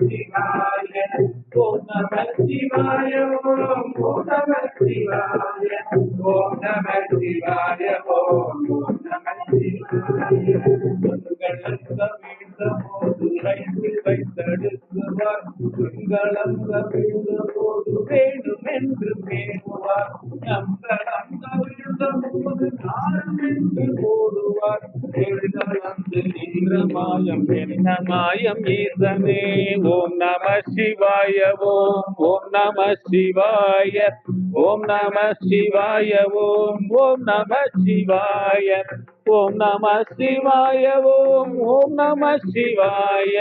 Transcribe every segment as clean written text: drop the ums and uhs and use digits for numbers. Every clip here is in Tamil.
சிவாய ஓம் நம சிவாய ஓம் நம சிவாய ஓம் நம சிவாய ஓம் நம சிவாய வைத்தடுக்குவார் எங்களந்த வீழ்ந்த போது வேணும் என்று பேணுவார் நம்பளந்த வீழ்ந்த போது நாடும் என்று போடுவார் எழுதலந்து நின்ற மாயம் என்ன மாயம் ஈசனே ஓம் நம சிவாய ஓம் நம சிவாய ஓம் நம சிவாய ஓம் நம சிவாய ஓம் நம சிவாய ஓம் நம சிவாய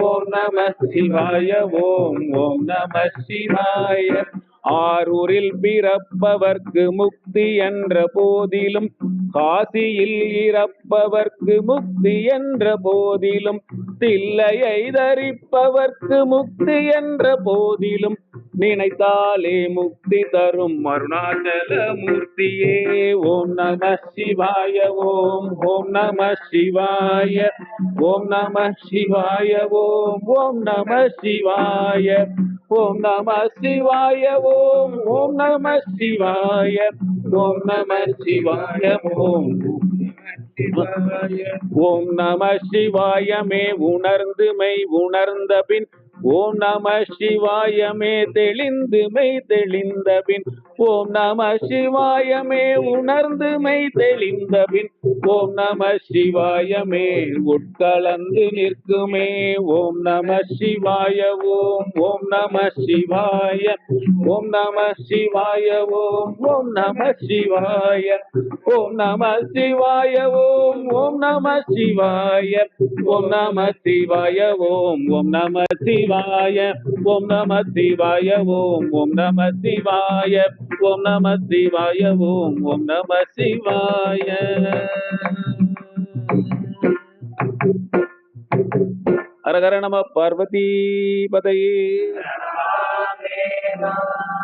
ஓம் நம சிவாய ஓம் நம சிவாய ஆரூரில் பிறப்பவர்க்கு முக்தி என்ற போதிலும் காசியில் இறப்பவர்க்கு முக்தி என்ற போதிலும் தில்லையை தரிப்பவர்க்கு முக்தி என்ற போதிலும் நினைத்தாலே முக்தி தரும் அருணாச்சல மூர்த்தியே ஓம் நம சிவாய ஓம் நம சிவாய ஓம் நம சிவாய ஓம் நம சிவாய ஓம் நம சிவாய ஓம் நம சிவாய ஓம் நம சிவாய ஓம் நம சிவாயமே உணர்ந்து மெய் உணர்ந்த பின் ஓம் நம சிவாயமே தெளிந்து மெய் தெளிந்த பின் ஓம் நம சிவாயமே உணர்ந்து மெய் தெளிந்த பின் ஓம் நம சிவாயமே உட்கலந்து நிற்குமே ஓம் நம சிவாய ஓம் நம சிவாய ஓம் நம சிவாய ஓம் நம சிவாய ஓம் நம சிவாய ஓம் நம சிவாய ஓம் நம சிவாய ஓம் நம சிவாய ஓம் நம சிவாய ஓம் நம சிவாய ஓம் நம சிவாய ஓம் நம சிவாய ஹரஹர நம பார்வதி பதையே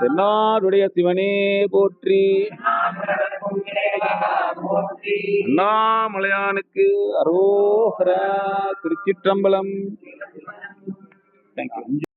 தென்னாடுடைய சிவனே போற்றி அண்ணாமலையானுக்கு அரோஹரா திருச்சிற்றம்பலம். தேங்க்யூ.